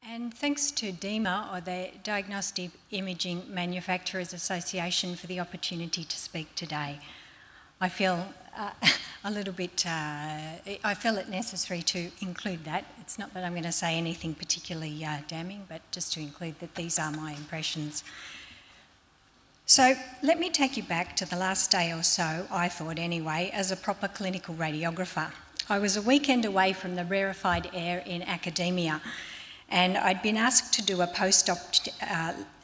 And thanks to DEMA, or the Diagnostic Imaging Manufacturers Association, for the opportunity to speak today. I feel a little bit, I feel it necessary to include that. It's not that I'm going to say anything particularly damning, but just to include that these are my impressions. So let me take you back to the last day or so, I thought anyway, as a proper clinical radiographer. I was a weekend away from the rarefied air in academia, and I'd been asked to do a post-op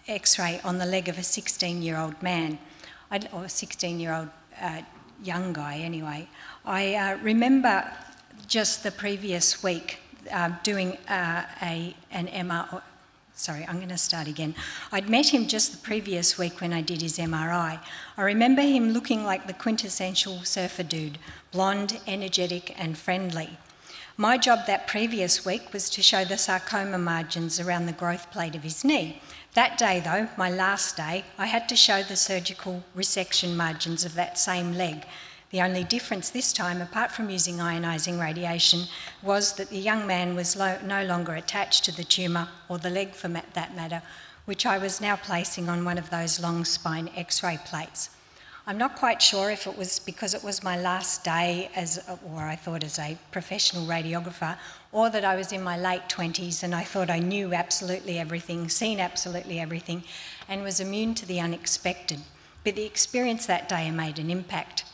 X-ray on the leg of a 16-year-old man, or a 16-year-old young guy anyway. I remember just the previous week doing an MRI. Sorry, I'm going to start again. I'd met him just the previous week when I did his MRI. I remember him looking like the quintessential surfer dude, blonde, energetic and friendly. My job that previous week was to show the sarcoma margins around the growth plate of his knee. That day though, my last day, I had to show the surgical resection margins of that same leg. The only difference this time, apart from using ionising radiation, was that the young man was no longer attached to the tumour, or the leg for that matter, which I was now placing on one of those long spine X-ray plates. I'm not quite sure if it was because it was my last day or I thought as a professional radiographer, or that I was in my late 20s and I thought I knew absolutely everything, seen absolutely everything, and was immune to the unexpected. But the experience that day made an impact.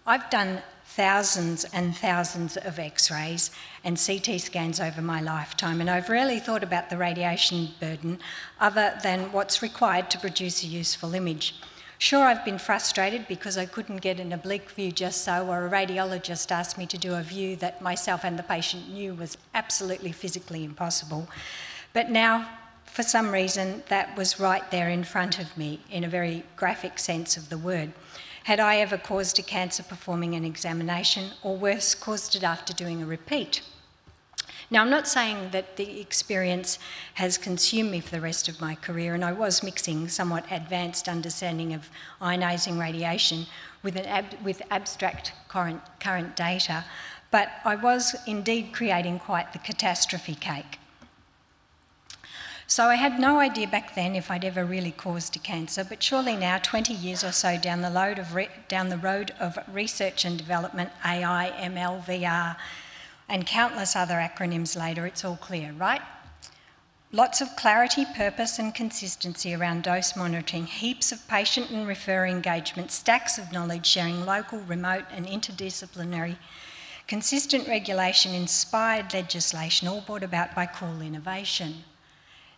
I've done thousands and thousands of X-rays and CT scans over my lifetime, and I've rarely thought about the radiation burden other than what's required to produce a useful image. Sure, I've been frustrated because I couldn't get an oblique view just so, or a radiologist asked me to do a view that myself and the patient knew was absolutely physically impossible. But now, for some reason, that was right there in front of me in a very graphic sense of the word. Had I ever caused a cancer performing an examination, or worse, caused it after doing a repeat? Now, I'm not saying that the experience has consumed me for the rest of my career, and I was mixing somewhat advanced understanding of ionising radiation with abstract current data, but I was indeed creating quite the catastrophe cake. So I had no idea back then if I'd ever really caused a cancer, but surely now, 20 years or so down the road of research and development, AI, ML, VR, and countless other acronyms later, it's all clear, right? Lots of clarity, purpose and consistency around dose monitoring, heaps of patient and referrer engagement, stacks of knowledge sharing, local, remote and interdisciplinary, consistent regulation, inspired legislation, all brought about by cool innovation.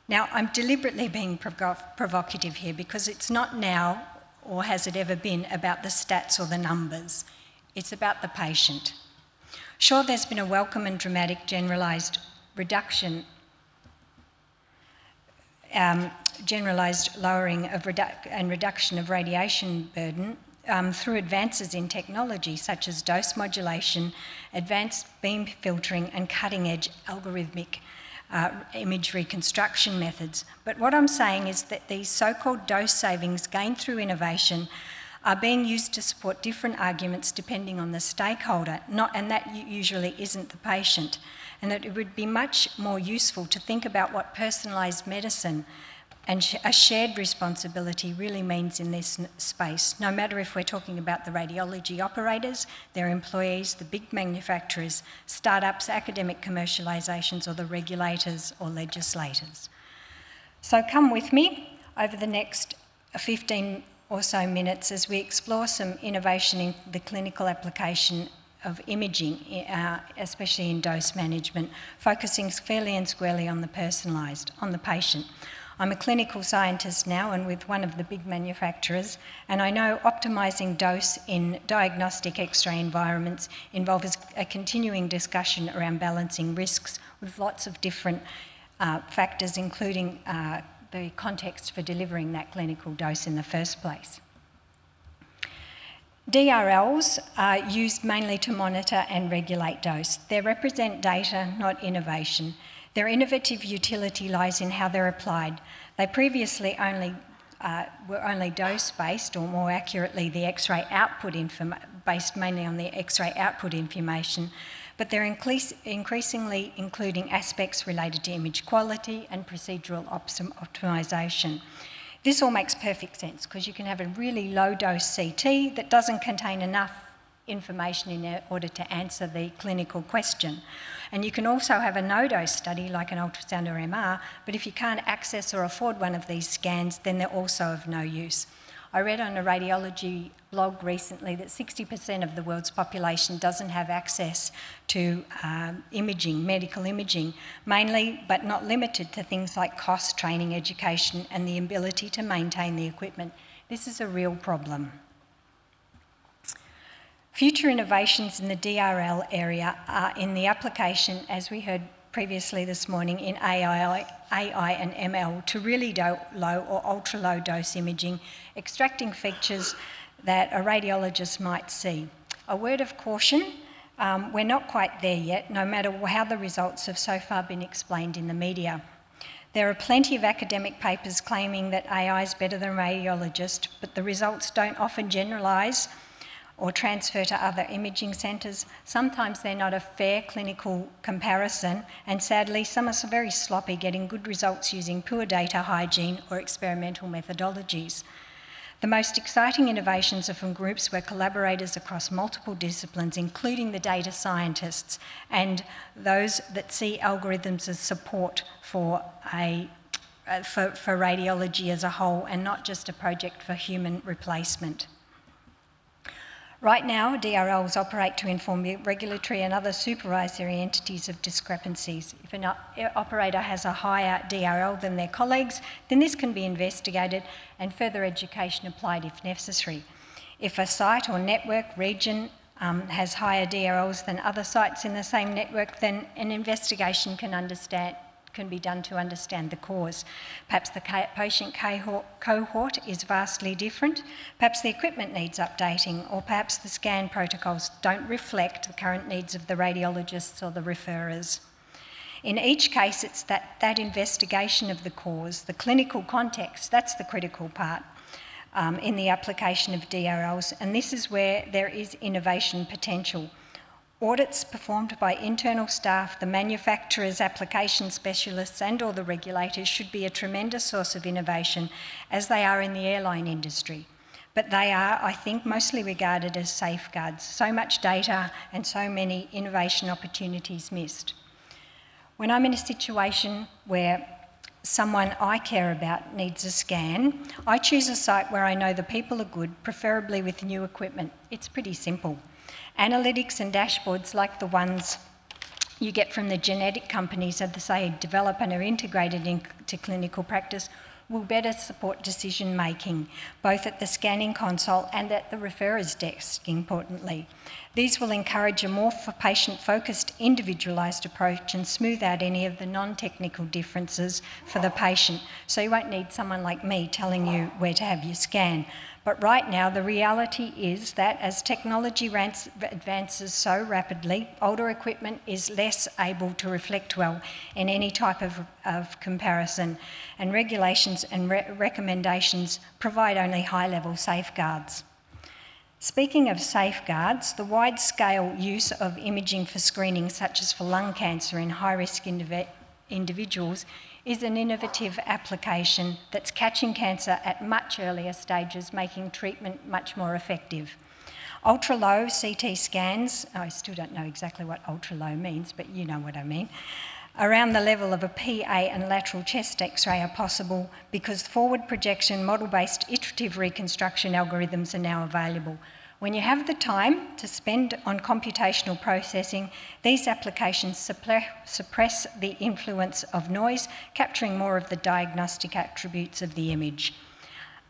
Now, I'm deliberately being provocative here because it's not now, or has it ever been, about the stats or the numbers. It's about the patient. Sure, there's been a welcome and dramatic generalised reduction, generalised lowering of reduction of radiation burden through advances in technology such as dose modulation, advanced beam filtering and cutting-edge algorithmic image reconstruction methods. But what I'm saying is that these so-called dose savings gained through innovation are being used to support different arguments depending on the stakeholder, and that usually isn't the patient. And that it would be much more useful to think about what personalised medicine and a shared responsibility really means in this space, no matter if we're talking about the radiology operators, their employees, the big manufacturers, startups, academic commercialisations, or the regulators or legislators. So come with me over the next 15 or so minutes as we explore some innovation in the clinical application of imaging, especially in dose management, focusing fairly and squarely on the personalised, on the patient. I'm a clinical scientist now and with one of the big manufacturers, and I know optimising dose in diagnostic X-ray environments involves a continuing discussion around balancing risks with lots of different factors, including the context for delivering that clinical dose in the first place. DRLs are used mainly to monitor and regulate dose. They represent data, not innovation. Their innovative utility lies in how they're applied. They previously were only dose-based, or more accurately, the X-ray output based mainly on the X-ray output information. but they're increasingly including aspects related to image quality and procedural optimisation. This all makes perfect sense because you can have a really low dose CT that doesn't contain enough information in order to answer the clinical question. And you can also have a no-dose study like an ultrasound or MR, but if you can't access or afford one of these scans, then they're also of no use. I read on a radiology blog recently that 60% of the world's population doesn't have access to imaging, medical imaging, mainly but not limited to things like cost, training, education, and the ability to maintain the equipment. This is a real problem. Future innovations in the DRL area are in the application, as we heard previously this morning, in AI and ML to really low or ultra-low dose imaging, extracting features that a radiologist might see. A word of caution, we're not quite there yet, no matter how the results have so far been explained in the media. There are plenty of academic papers claiming that AI is better than radiologists, but the results don't often generalise or transfer to other imaging centres. Sometimes they're not a fair clinical comparison, and sadly some are very sloppy, getting good results using poor data hygiene or experimental methodologies. The most exciting innovations are from groups where collaborators across multiple disciplines, including the data scientists and those that see algorithms as support for radiology as a whole and not just a project for human replacement. Right now, DRLs operate to inform regulatory and other supervisory entities of discrepancies. If an operator has a higher DRL than their colleagues, then this can be investigated and further education applied if necessary. If a site or network region has higher DRLs than other sites in the same network, then an investigation can be done to understand the cause. Perhaps the patient cohort is vastly different, perhaps the equipment needs updating, or perhaps the scan protocols don't reflect the current needs of the radiologists or the referrers. In each case, it's that investigation of the cause, the clinical context, that's the critical part in the application of DRLs, and this is where there is innovation potential. Audits performed by internal staff, the manufacturers, application specialists and or the regulators should be a tremendous source of innovation, as they are in the airline industry. But they are, I think, mostly regarded as safeguards. So much data and so many innovation opportunities missed. When I'm in a situation where someone I care about needs a scan, I choose a site where I know the people are good, preferably with new equipment. It's pretty simple. Analytics and dashboards like the ones you get from the genetic companies that say develop and are integrated into clinical practice will better support decision making, both at the scanning console and at the referrer's desk, importantly. These will encourage a more patient-focused, individualised approach and smooth out any of the non-technical differences for the patient, so you won't need someone like me telling you where to have your scan. But right now, the reality is that as technology advances so rapidly, older equipment is less able to reflect well in any type of comparison, and regulations and recommendations provide only high-level safeguards. Speaking of safeguards, the wide-scale use of imaging for screening, such as for lung cancer in high-risk individuals, is an innovative application that's catching cancer at much earlier stages, making treatment much more effective. Ultra-low CT scans, I still don't know exactly what ultra-low means, but you know what I mean, around the level of a PA and lateral chest X-ray are possible because forward projection, model-based iterative reconstruction algorithms are now available. When you have the time to spend on computational processing, these applications suppress the influence of noise, capturing more of the diagnostic attributes of the image,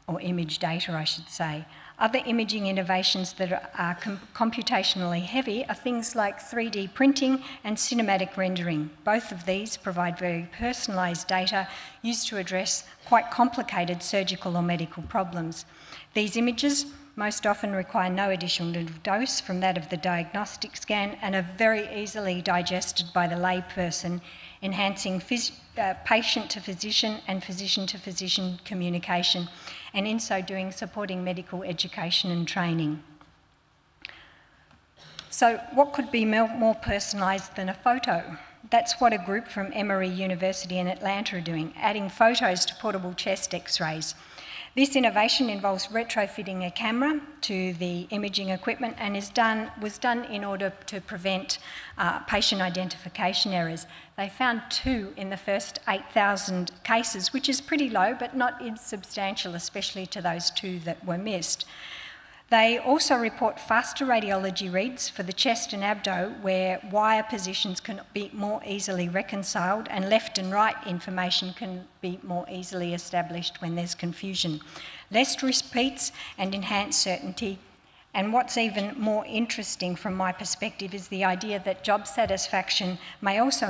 or image data, I should say. Other imaging innovations that are computationally heavy are things like 3D printing and cinematic rendering. Both of these provide very personalised data used to address quite complicated surgical or medical problems. These images most often require no additional dose from that of the diagnostic scan and are very easily digested by the layperson, enhancing patient-to-physician and physician-to-physician communication, and in so doing supporting medical education and training. So what could be more personalised than a photo? That's what a group from Emory University in Atlanta are doing, adding photos to portable chest x-rays. This innovation involves retrofitting a camera to the imaging equipment and was done in order to prevent patient identification errors. They found 2 in the first 8,000 cases, which is pretty low, but not insubstantial, especially to those 2 that were missed. They also report faster radiology reads for the chest and abdo, where wire positions can be more easily reconciled and left and right information can be more easily established when there's confusion. Less repeats and enhanced certainty. And what's even more interesting from my perspective is the idea that job satisfaction may also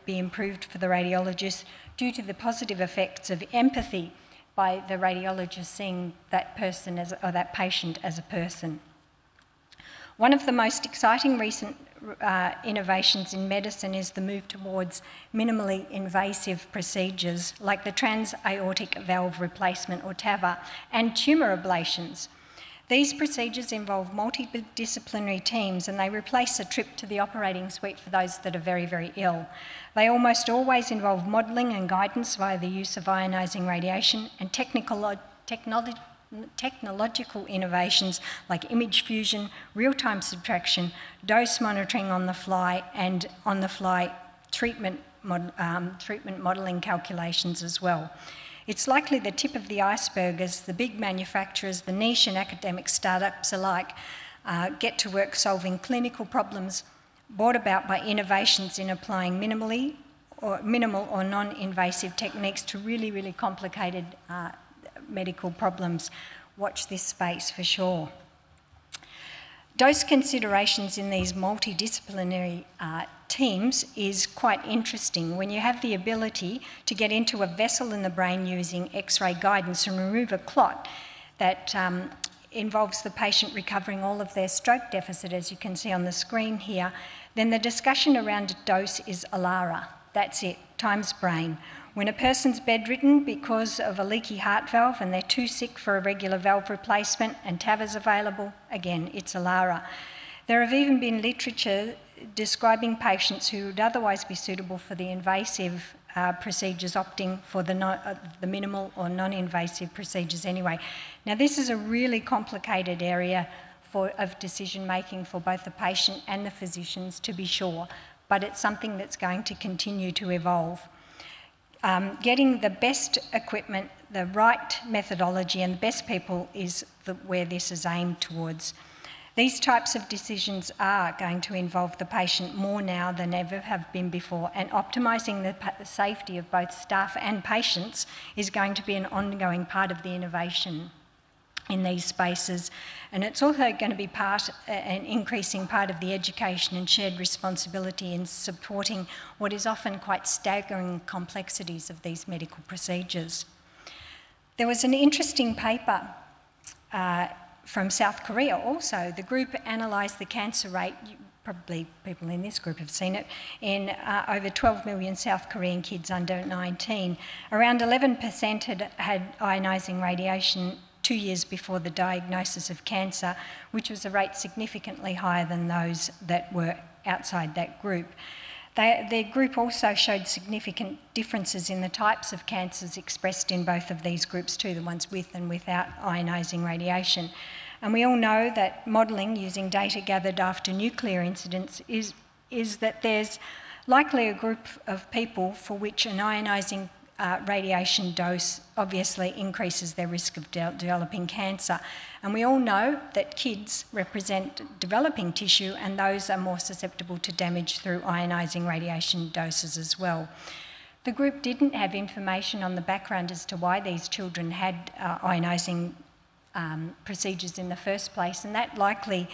be improved for the radiologist due to the positive effects of empathy by the radiologist seeing that person or that patient as a person. One of the most exciting recent innovations in medicine is the move towards minimally invasive procedures like the transaortic valve replacement or TAVR and tumour ablations. These procedures involve multidisciplinary teams and they replace a trip to the operating suite for those that are very, very ill. They almost always involve modelling and guidance via the use of ionising radiation and technological innovations like image fusion, real-time subtraction, dose monitoring on the fly and on-the-fly treatment modelling calculations as well. It's likely the tip of the iceberg as the big manufacturers, the niche and academic startups alike get to work solving clinical problems brought about by innovations in applying minimal or non-invasive techniques to really, really complicated medical problems. Watch this space for sure. Dose considerations in these multidisciplinary teams is quite interesting when you have the ability to get into a vessel in the brain using X-ray guidance and remove a clot that involves the patient recovering all of their stroke deficit, as you can see on the screen here. Then the discussion around dose is ALARA. That's it, times brain. When a person's bedridden because of a leaky heart valve and they're too sick for a regular valve replacement and TAVR's available, again, it's ALARA. There have even been literature describing patients who would otherwise be suitable for the invasive procedures opting for the minimal or non-invasive procedures anyway. Now, this is a really complicated area of decision-making for both the patient and the physicians, to be sure, but it's something that's going to continue to evolve. Getting the best equipment, the right methodology and the best people is where this is aimed towards. These types of decisions are going to involve the patient more now than ever have been before, and optimising the safety of both staff and patients is going to be an ongoing part of the innovation in these spaces. And it's also going to be an increasing part of the education and shared responsibility in supporting what is often quite staggering complexities of these medical procedures. There was an interesting paper from South Korea also. The group analysed the cancer rate, probably people in this group have seen it, in over 12 million South Korean kids under 19. Around 11% had ionising radiation 2 years before the diagnosis of cancer, which was a rate significantly higher than those that were outside that group. Their group also showed significant differences in the types of cancers expressed in both of these groups too, the ones with and without ionising radiation. And we all know that modelling using data gathered after nuclear incidents is that there's likely a group of people for which an ionising radiation dose obviously increases their risk of developing cancer. And we all know that kids represent developing tissue and those are more susceptible to damage through ionising radiation doses as well. The group didn't have information on the background as to why these children had ionising procedures in the first place, and that likely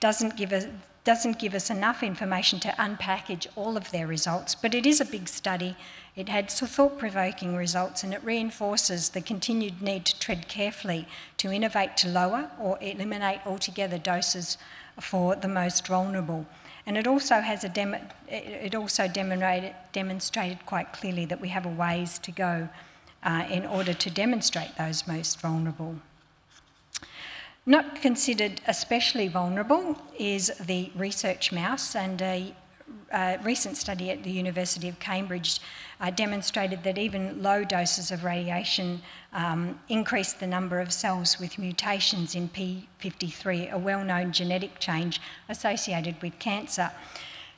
doesn't give us enough information to unpackage all of their results, but it is a big study. It had thought-provoking results and it reinforces the continued need to tread carefully to innovate to lower or eliminate altogether doses for the most vulnerable. And it also has demonstrated quite clearly that we have a ways to go in order to demonstrate those most vulnerable. Not considered especially vulnerable is the research mouse, and a recent study at the University of Cambridge demonstrated that even low doses of radiation increased the number of cells with mutations in p53, a well-known genetic change associated with cancer.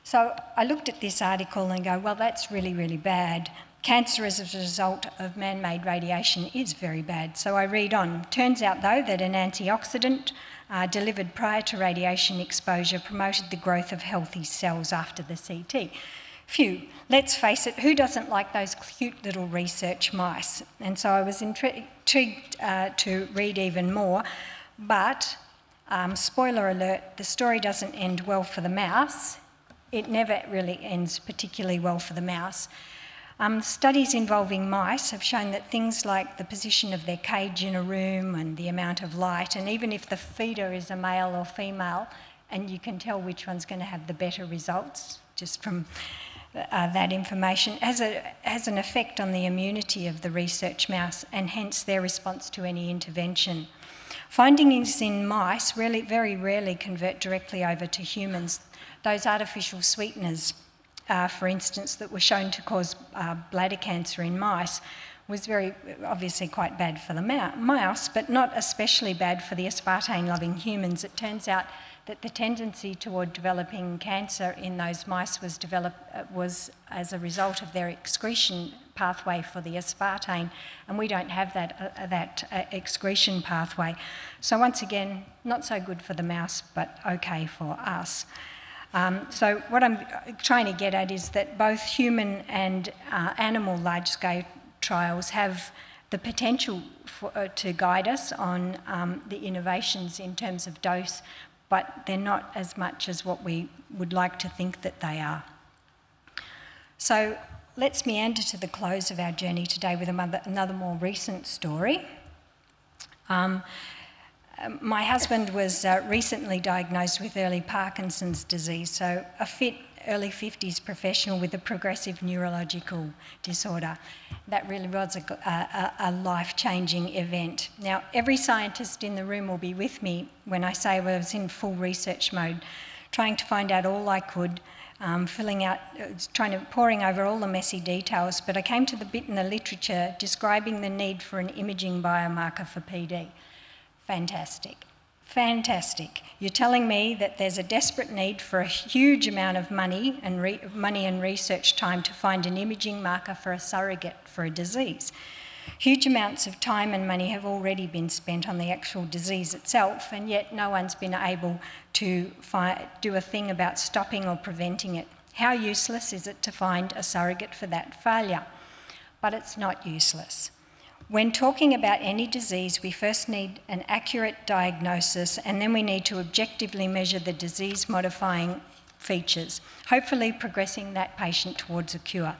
So I looked at this article and go, well, that's really, really bad. Cancer as a result of man-made radiation is very bad. So I read on. Turns out, though, that an antioxidant delivered prior to radiation exposure promoted the growth of healthy cells after the CT. Phew, let's face it, who doesn't like those cute little research mice? And so I was intrigued to read even more, but spoiler alert, the story doesn't end well for the mouse. It never really ends particularly well for the mouse. Studies involving mice have shown that things like the position of their cage in a room and the amount of light, and even if the feeder is a male or female, and you can tell which one's going to have the better results just from that information, has an effect on the immunity of the research mouse and hence their response to any intervention. Findings in mice very rarely convert directly over to humans. Those artificial sweeteners, for instance, that were shown to cause bladder cancer in mice was very obviously quite bad for the mouse, but not especially bad for the aspartame-loving humans. It turns out that the tendency toward developing cancer in those mice was as a result of their excretion pathway for the aspartame, and we don't have that excretion pathway. So once again, not so good for the mouse, but okay for us. So what I'm trying to get at is that both human and animal large-scale trials have the potential to guide us on the innovations in terms of dose, but they're not as much as what we would like to think that they are. So let's meander to the close of our journey today with another more recent story. My husband was recently diagnosed with early Parkinson's disease, so a fit early 50s professional with a progressive neurological disorder. That really was a life-changing event. Now, every scientist in the room will be with me when I say I was in full research mode, trying to find out all I could, poring over all the messy details, but I came to the bit in the literature describing the need for an imaging biomarker for PD. Fantastic. Fantastic. You're telling me that there's a desperate need for a huge amount of money and research time to find an imaging marker for a surrogate for a disease. Huge amounts of time and money have already been spent on the actual disease itself, and yet no one's been able to do a thing about stopping or preventing it. How useless is it to find a surrogate for that failure? But it's not useless. When talking about any disease, we first need an accurate diagnosis, and then we need to objectively measure the disease-modifying features, hopefully progressing that patient towards a cure,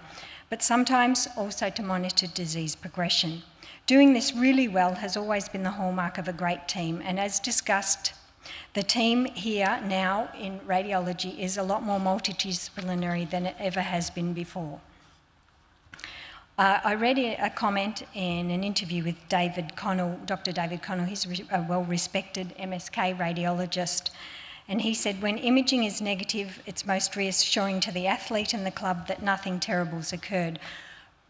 but sometimes also to monitor disease progression. Doing this really well has always been the hallmark of a great team, and as discussed, the team here now in radiology is a lot more multidisciplinary than it ever has been before. I read a comment in an interview with David Connell, Dr. David Connell. He's a well-respected MSK radiologist, and he said, when imaging is negative, it's most reassuring to the athlete and the club that nothing terrible's occurred.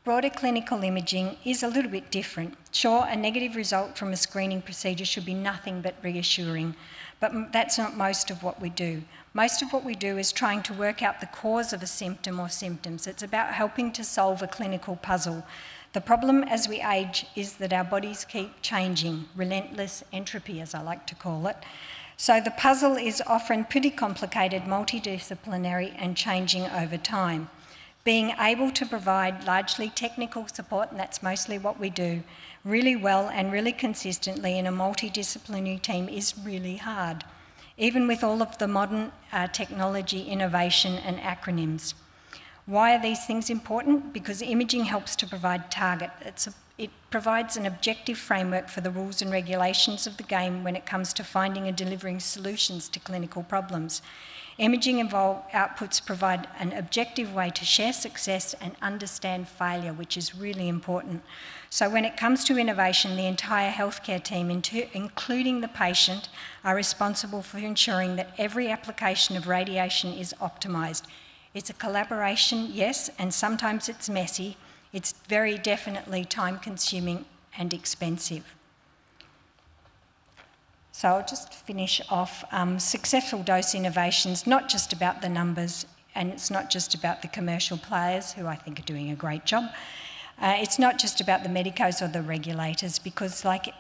Broader clinical imaging is a little bit different. Sure, a negative result from a screening procedure should be nothing but reassuring, but that's not most of what we do. Most of what we do is trying to work out the cause of a symptom or symptoms. It's about helping to solve a clinical puzzle. The problem as we age is that our bodies keep changing, relentless entropy, as I like to call it. So the puzzle is often pretty complicated, multidisciplinary, and changing over time. Being able to provide largely technical support, and that's mostly what we do, really well and really consistently in a multidisciplinary team is really hard, even with all of the modern technology, innovation and acronyms. Why are these things important? Because imaging helps to provide target. It provides an objective framework for the rules and regulations of the game when it comes to finding and delivering solutions to clinical problems. Imaging outputs provide an objective way to share success and understand failure, which is really important. So when it comes to innovation, the entire healthcare team, including the patient, are responsible for ensuring that every application of radiation is optimised. It's a collaboration, yes, and sometimes it's messy. It's very definitely time-consuming and expensive. So I'll just finish off. Successful dose innovations, not just about the numbers, and it's not just about the commercial players, who I think are doing a great job. It's not just about the medicos or the regulators, because like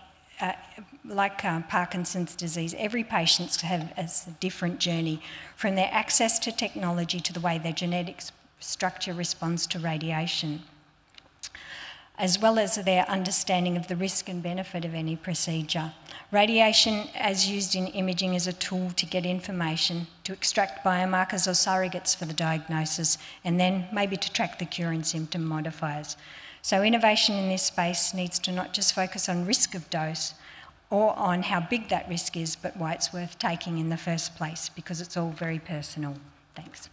Parkinson's disease, every patient has a different journey, from their access to technology to the way their genetic structure responds to radiation, as well as their understanding of the risk and benefit of any procedure. Radiation, as used in imaging, is a tool to get information, to extract biomarkers or surrogates for the diagnosis, and then maybe to track the cure and symptom modifiers. So innovation in this space needs to not just focus on risk of dose or on how big that risk is, but why it's worth taking in the first place, because it's all very personal. Thanks.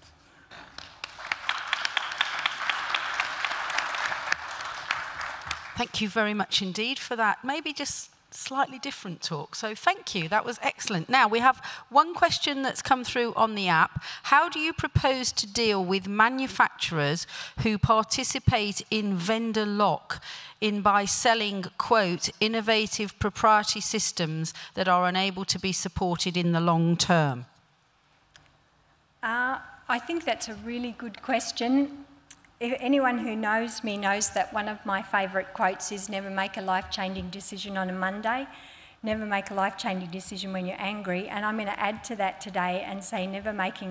Thank you very much indeed for that. Maybe just slightly different talk. So thank you, that was excellent. Now we have one question that's come through on the app. How do you propose to deal with manufacturers who participate in vendor lock by selling, quote, innovative proprietary systems that are unable to be supported in the long term? I think that's a really good question. If anyone who knows me knows that one of my favourite quotes is, never make a life-changing decision on a Monday, never make a life-changing decision when you're angry, and I'm going to add to that today and say never make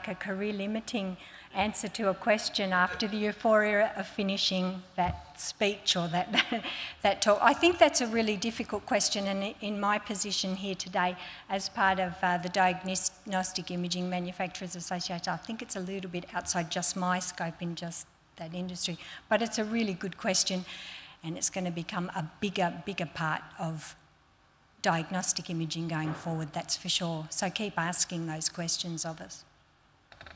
a career-limiting answer to a question after the euphoria of finishing that speech or that talk. I think that's a really difficult question, and in my position here today as part of the Diagnostic Imaging Manufacturers Association, I think it's a little bit outside just my scope in just that industry. But it's a really good question, and it's going to become a bigger part of diagnostic imaging going forward, that's for sure. So keep asking those questions of us.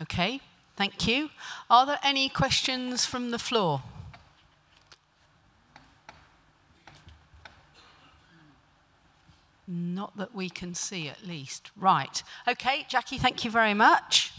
Okay. Thank you. Are there any questions from the floor? Not that we can see, at least. Right. Okay, Jacqui, thank you very much.